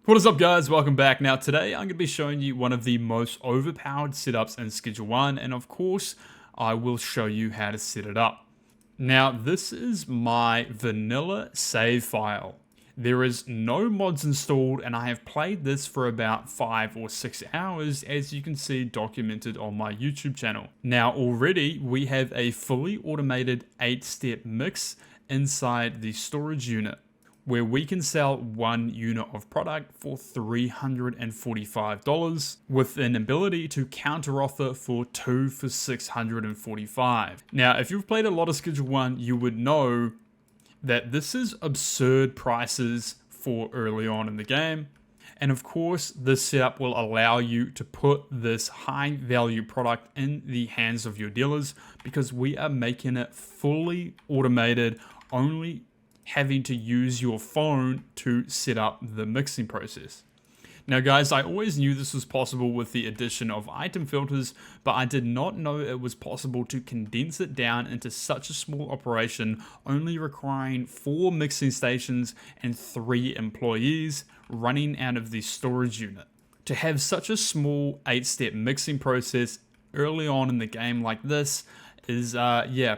What is up, guys? Welcome back. Now today I'm going to be showing you one of the most overpowered setups in Schedule 1, and of course I will show you how to set it up. Now this is my vanilla save file. There is no mods installed and I have played this for about 5 or 6 hours, as you can see documented on my YouTube channel. Now already we have a fully automated 8-step mix inside the storage unit, where we can sell 1 unit of product for $345 with an ability to counter offer for 2 for $645. Now, if you've played a lot of Schedule 1, you would know that this is absurd prices for early on in the game. And of course, this setup will allow you to put this high value product in the hands of your dealers because we are making it fully automated, only having to use your phone to set up the mixing process. Now guys, I always knew this was possible with the addition of item filters, but I did not know it was possible to condense it down into such a small operation, only requiring 4 mixing stations and 3 employees running out of the storage unit. To have such a small 8-step mixing process early on in the game like this is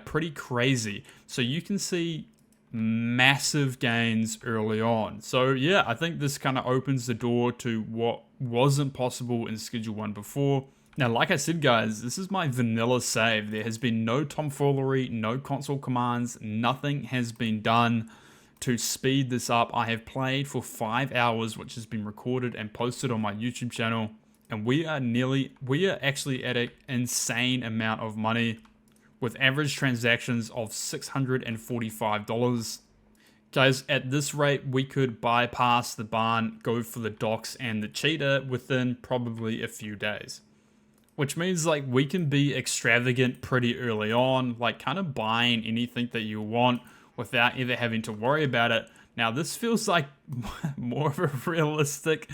pretty crazy. So you can see massive gains early on. So yeah, I think this kind of opens the door to what wasn't possible in Schedule 1 before. Now, like I said, guys, this is my vanilla save. There has been no tomfoolery, no console commands, nothing has been done to speed this up. I have played for 5 hours, which has been recorded and posted on my YouTube channel, and we are actually at an insane amount of money, with average transactions of $645. Guys, at this rate, we could bypass the barn, go for the docks and the cheetah within probably a few days. Which means like we can be extravagant pretty early on, like kind of buying anything that you want without ever having to worry about it. Now this feels like more of a realistic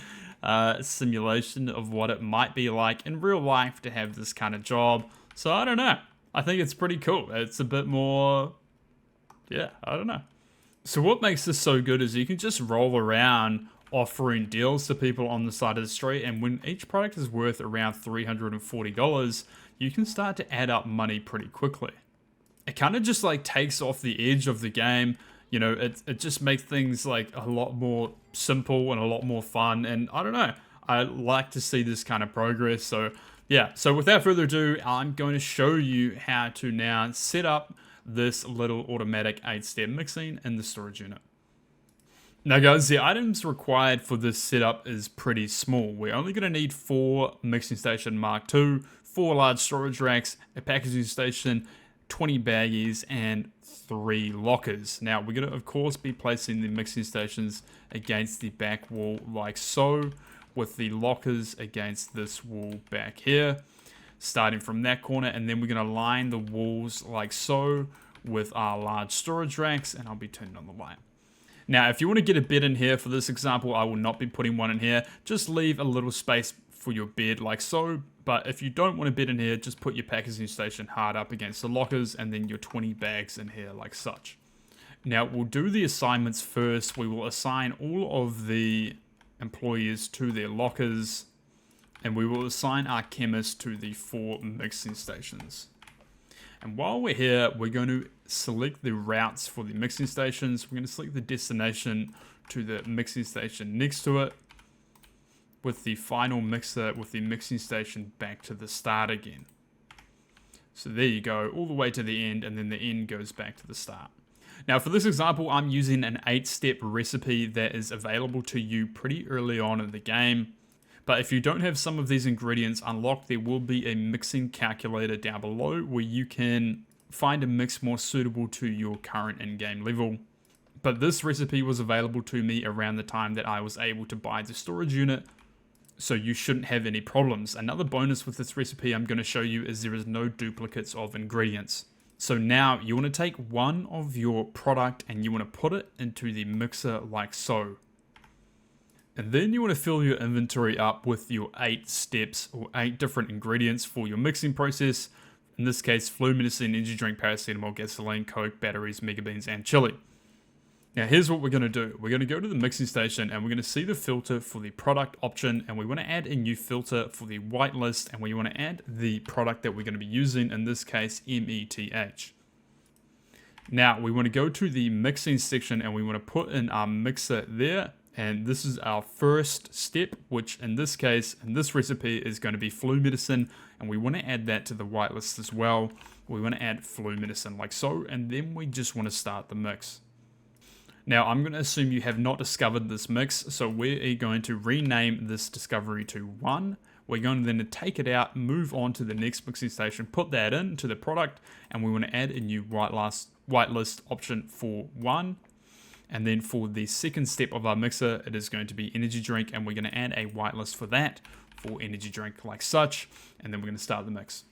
simulation of what it might be like in real life to have this kind of job. So I don't know. I think it's pretty cool. It's a bit more, I don't know. So what makes this so good is you can just roll around offering deals to people on the side of the street, and when each product is worth around $340, you can start to add up money pretty quickly. It kind of just like takes off the edge of the game. You know, it just makes things like a lot more simple and a lot more fun, and I don't know. I like to see this kind of progress, so yeah, so without further ado, I'm going to show you how to now set up this little automatic 8-step mixing in the storage unit. Now guys, the items required for this setup is pretty small. We're only going to need 4 mixing station Mark II, 4 large storage racks, a packaging station, 20 baggies, and 3 lockers. Now we're going to of course be placing the mixing stations against the back wall like so, with the lockers against this wall back here, starting from that corner, and then we're going to line the walls like so with our large storage racks, and I'll be turning on the light. Now, if you want to get a bed in here, for this example, I will not be putting one in here. Just leave a little space for your bed like so, but if you don't want a bed in here, just put your packaging station hard up against the lockers, and then your 20 bags in here like such. Now, we'll do the assignments first. We will assign all of the employees to their lockers, and we will assign our chemist to the 4 mixing stations. And while we're here, we're going to select the routes for the mixing stations. We're going to select the destination to the mixing station next to it, with the final mixer with the mixing station back to the start again. So there you go, all the way to the end, and then the end goes back to the start. Now for this example, I'm using an 8-step recipe that is available to you pretty early on in the game. But if you don't have some of these ingredients unlocked, there will be a mixing calculator down below where you can find a mix more suitable to your current in-game level. But this recipe was available to me around the time that I was able to buy the storage unit, so you shouldn't have any problems. Another bonus with this recipe I'm going to show you is there is no duplicates of ingredients. So now you want to take one of your product and you want to put it into the mixer like so. And then you want to fill your inventory up with your 8 steps or 8 different ingredients for your mixing process. In this case, flu medicine, energy drink, paracetamol, gasoline, Coke, batteries, mega beans, and chili. Now here's what we're going to do. We're going to go to the mixing station and we're going to see the filter for the product option, and we want to add a new filter for the whitelist, and we want to add the product that we're going to be using, in this case METH. Now we want to go to the mixing section and we want to put in our mixer there, and this is our first step, which in this case, in this recipe, is going to be flu medicine, and we want to add that to the whitelist as well. We want to add flu medicine like so, and then we just want to start the mix. Now I'm going to assume you have not discovered this mix, so we're going to rename this discovery to 1. We're going to then take it out, move on to the next mixing station, put that into the product, and we want to add a new whitelist option for 1. And then for the second step of our mixer, it is going to be energy drink, and we're going to add a whitelist for that, for energy drink like such, and then we're going to start the mix.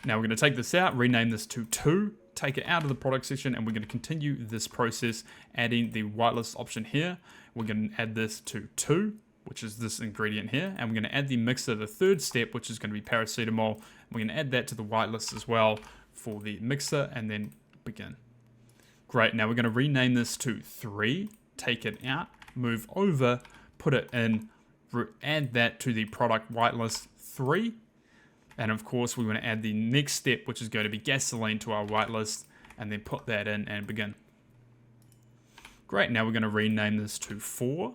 Now we're going to take this out, rename this to 2, take it out of the product section, and we're going to continue this process, adding the whitelist option here. We're going to add this to 2, which is this ingredient here, and we're going to add the mixer, the third step, which is going to be paracetamol. We're going to add that to the whitelist as well for the mixer, and then begin. Great, now we're going to rename this to 3, take it out, move over, put it in, add that to the product whitelist 3, and of course we want to add the next step, which is going to be gasoline, to our whitelist, and then put that in and begin. Great, now we're going to rename this to 4,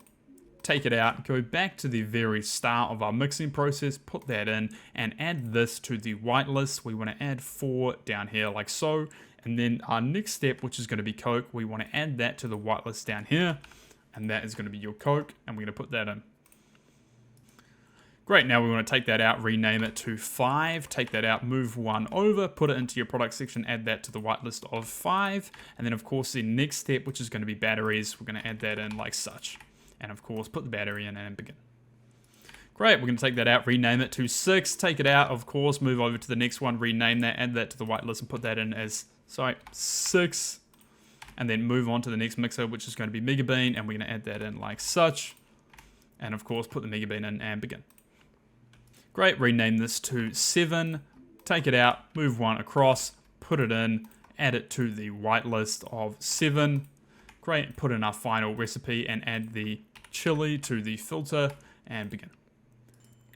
take it out, go back to the very start of our mixing process, put that in, and add this to the whitelist. We want to add 4 down here like so, and then our next step, which is going to be Coke, we want to add that to the whitelist down here, and that is going to be your Coke, and we're going to put that in. Great, now we want to take that out, rename it to 5, take that out, move 1 over, put it into your product section, add that to the whitelist of 5, and then of course the next step, which is going to be batteries, we're going to add that in like such, and of course put the battery in and begin. Great, we're going to take that out, rename it to 6, take it out, of course, move over to the next one, rename that, add that to the whitelist, and put that in as 6, and then move on to the next mixer, which is going to be Mega Bean, and we're going to add that in like such, and of course put the Mega Bean in and begin. Great, rename this to 7, take it out, move 1 across, put it in, add it to the whitelist of 7. Great, put in our final recipe and add the chili to the filter and begin.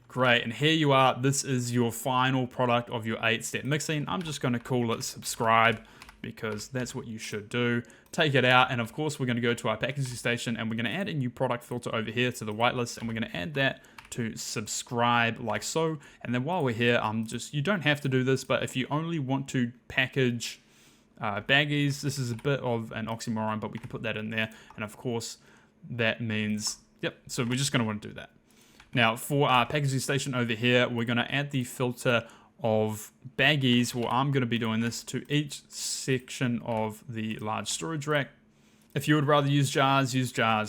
Great, and here you are. This is your final product of your 8-step mixing. I'm just going to call it subscribe because that's what you should do. Take it out, and of course we're going to go to our packaging station and we're going to add a new product filter over here to the whitelist, and we're going to add that to subscribe like so. And then while we're here, you don't have to do this, but if you only want to package baggies, this is a bit of an oxymoron, but we can put that in there. And of course that means, yep, so we're just going to want to do that. Now for our packaging station over here, we're going to add the filter of baggies. Well, I'm going to be doing this to each section of the large storage rack. If you would rather use jars,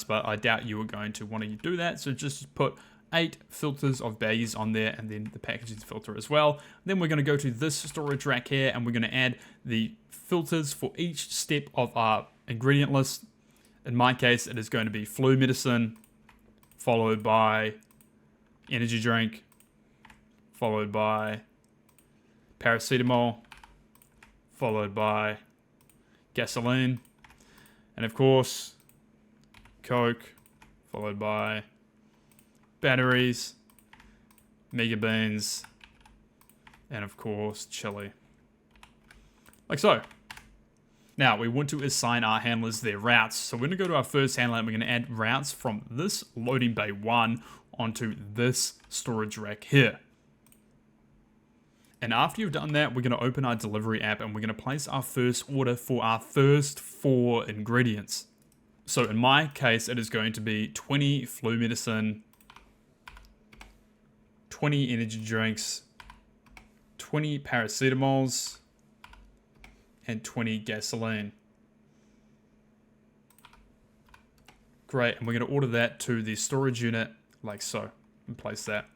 but I doubt you are going to want to do that. So just put 8 filters of baggies on there, and then the packaging filter as well. Then we're going to go to this storage rack here, and we're going to add the filters for each step of our ingredient list. In my case, it is going to be flu medicine, followed by energy drink, followed by paracetamol, followed by gasoline, and of course Coke, followed by batteries, Mega Beans, and of course chili, like so. Now we want to assign our handlers their routes, so we're going to go to our first handler and we're going to add routes from this loading bay 1 onto this storage rack here. And after you've done that, we're going to open our delivery app and we're going to place our first order for our first 4 ingredients. So in my case, it is going to be 20 flu medicine, 20 energy drinks, 20 paracetamols, and 20 gasoline. Great, and we're going to order that to the storage unit like so, and place that.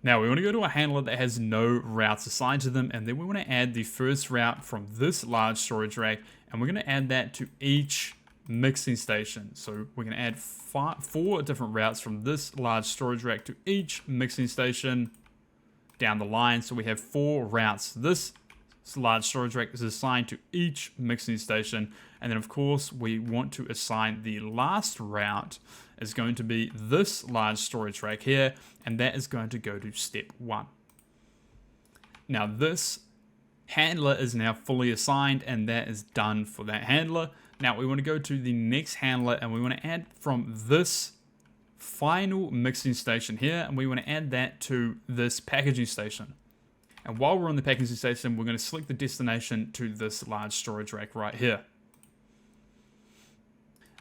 Now we want to go to a handler that has no routes assigned to them, and then we want to add the first route from this large storage rack, and we're going to add that to each mixing station. So we're going to add 4 different routes from this large storage rack to each mixing station down the line. So we have 4 routes. This large storage rack is assigned to each mixing station. And then of course we want to assign the last route is going to be this large storage rack here, and that is going to go to step 1. Now this handler is now fully assigned, and that is done for that handler. Now we want to go to the next handler, and we want to add from this final mixing station here, and we want to add that to this packaging station. And while we're on the packaging station, we're going to select the destination to this large storage rack right here.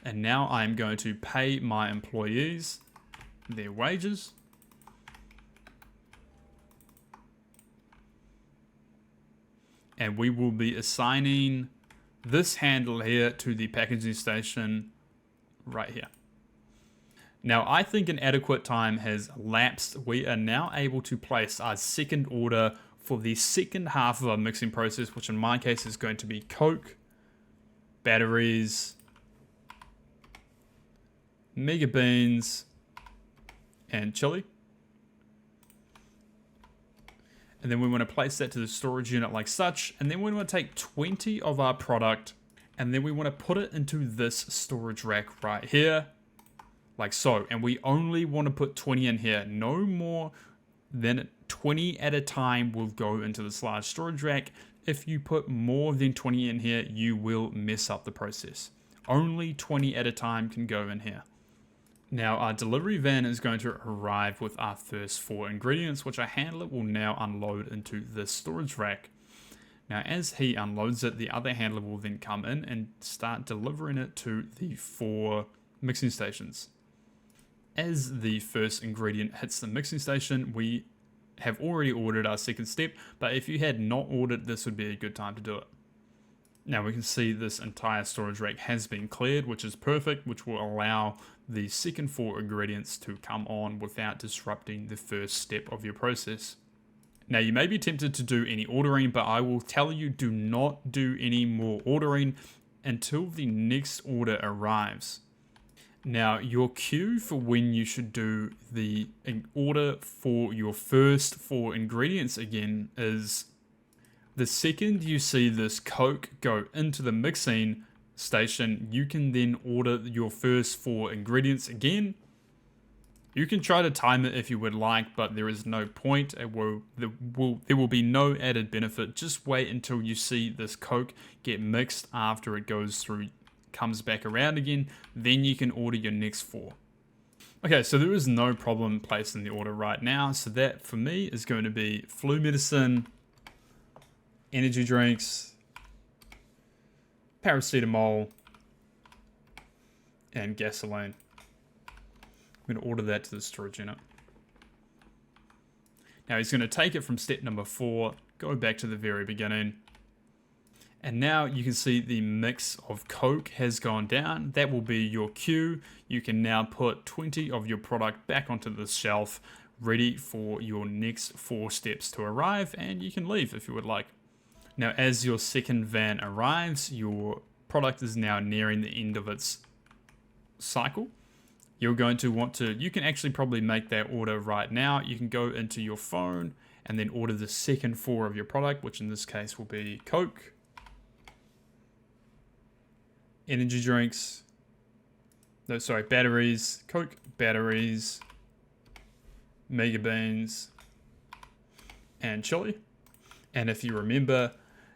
And now I'm going to pay my employees their wages. And we will be assigning this handle here to the packaging station right here. Now, I think an adequate time has lapsed. We are now able to place our second order for the second half of our mixing process, which in my case is going to be Coke, batteries, mega beans, and chili. And then we want to place that to the storage unit like such. And then we want to take 20 of our product, and then we want to put it into this storage rack right here, like so. And we only want to put 20 in here. No more than 20 at a time will go into this large storage rack. If you put more than 20 in here, you will mess up the process. Only 20 at a time can go in here. Now our delivery van is going to arrive with our first 4 ingredients, which our handler will now unload into this storage rack. Now as he unloads it, the other handler will then come in and start delivering it to the 4 mixing stations. As the first ingredient hits the mixing station, we have already ordered our second step, but if you had not ordered, this would be a good time to do it. Now we can see this entire storage rack has been cleared, which is perfect, which will allow the second 4 ingredients to come on without disrupting the first step of your process. Now you may be tempted to do any ordering, but I will tell you, do not do any more ordering until the next order arrives. Now your cue for when you should do the order for your first 4 ingredients again is the second you see this Coke go into the mixing station, you can then order your first 4 ingredients again. You can try to time it if you would like, but there is no point. There will be no added benefit. Just wait until you see this Coke get mixed after it goes through, comes back around again. Then you can order your next 4. Okay, so there is no problem placing the order right now. So that for me is going to be flu medicine, energy drinks, paracetamol, and gasoline. I'm going to order that to the storage unit. Now he's going to take it from step number 4, go back to the very beginning. And now you can see the mix of Coke has gone down. That will be your cue. You can now put 20 of your product back onto the shelf, ready for your next 4 steps to arrive, and you can leave if you would like. Now, as your second van arrives, your product is now nearing the end of its cycle. You're going to want to, you can actually probably make that order right now. You can go into your phone and then order the second 4 of your product, which in this case will be Coke, energy drinks, batteries, Coke, batteries, mega beans, and chili. And if you remember,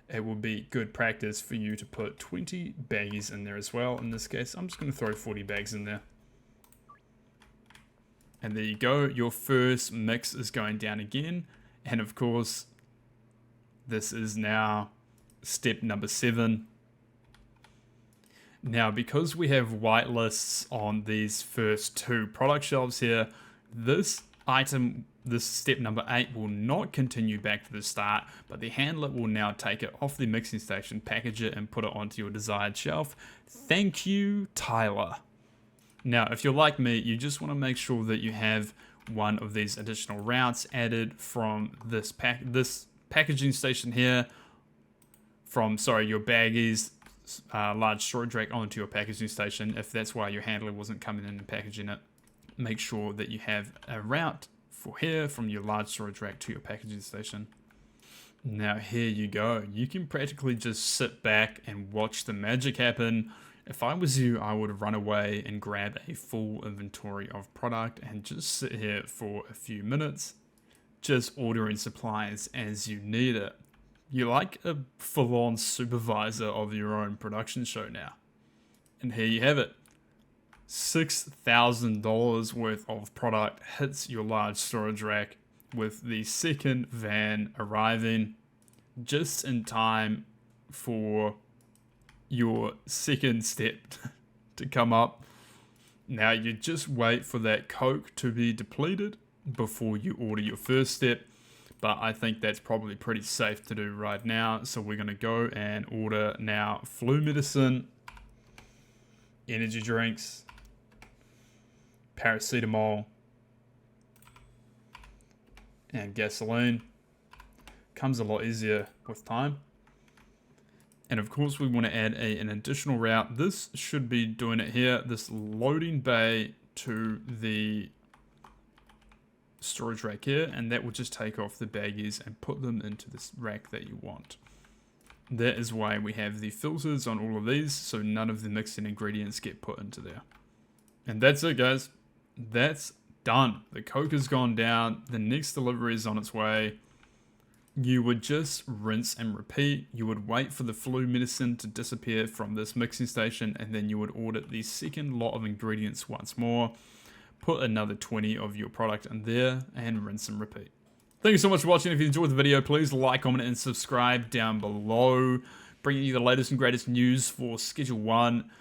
it will be good practice for you to put 20 baggies in there as well. In this case, I'm just going to throw 40 bags in there. And there you go. Your first mix is going down again. And of course, this is now step number 7. Now, because we have whitelists on these first 2 product shelves here, this step number 8 will not continue back to the start, but the handler will now take it off the mixing station, package it, and put it onto your desired shelf. Thank you, Tyler. Now, if you're like me, you just want to make sure that you have one of these additional routes added from this packaging station here, from, your baggies, large storage rack onto your packaging station. If that's why your handler wasn't coming in and packaging it, make sure that you have a route for here from your large storage rack to your packaging station. Now here you go. You can practically just sit back and watch the magic happen. If I was you, I would run away and grab a full inventory of product and just sit here for a few minutes, just ordering supplies as you need it. You're like a full-on supervisor of your own production show now. And here you have it. $6,000 worth of product hits your large storage rack with the second van arriving just in time for your second step to come up. Now you just wait for that Coke to be depleted before you order your first step, but I think that's probably pretty safe to do right now. So we're going to go and order now flu medicine, energy drinks, paracetamol, and gasoline. Comes a lot easier with time. And of course we want to add an additional route. This should be doing it here, this loading bay to the storage rack here, and that will just take off the baggies and put them into this rack that you want. That is why we have the filters on all of these, so none of the mixing ingredients get put into there. And that's it, guys. That's done. The Coke has gone down. The next delivery is on its way. You would just rinse and repeat. You would wait for the flu medicine to disappear from this mixing station, and then you would order the second lot of ingredients once more. Put another 20 of your product in there and rinse and repeat. Thank you so much for watching. If you enjoyed the video, please like, comment, and subscribe down below. Bringing you the latest and greatest news for Schedule 1.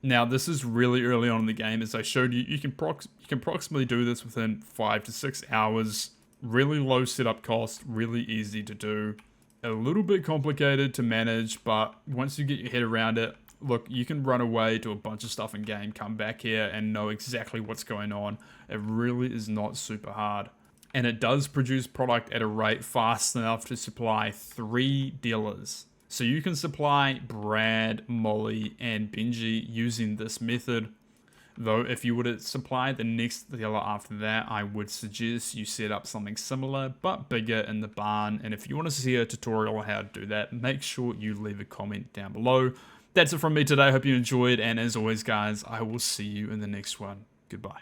Now, this is really early on in the game. As I showed you, you can approximately do this within 5 to 6 hours. Really low setup cost, really easy to do. A little bit complicated to manage, but once you get your head around it, look, you can run away to a bunch of stuff in game, come back here and know exactly what's going on. It really is not super hard. And it does produce product at a rate fast enough to supply 3 dealers. So you can supply Brad, Molly, and Benji using this method. Though if you were to supply the next dealer after that, I would suggest you set up something similar but bigger in the barn. And if you want to see a tutorial on how to do that, make sure you leave a comment down below. That's it from me today. I hope you enjoyed, and as always guys, I will see you in the next one. Goodbye.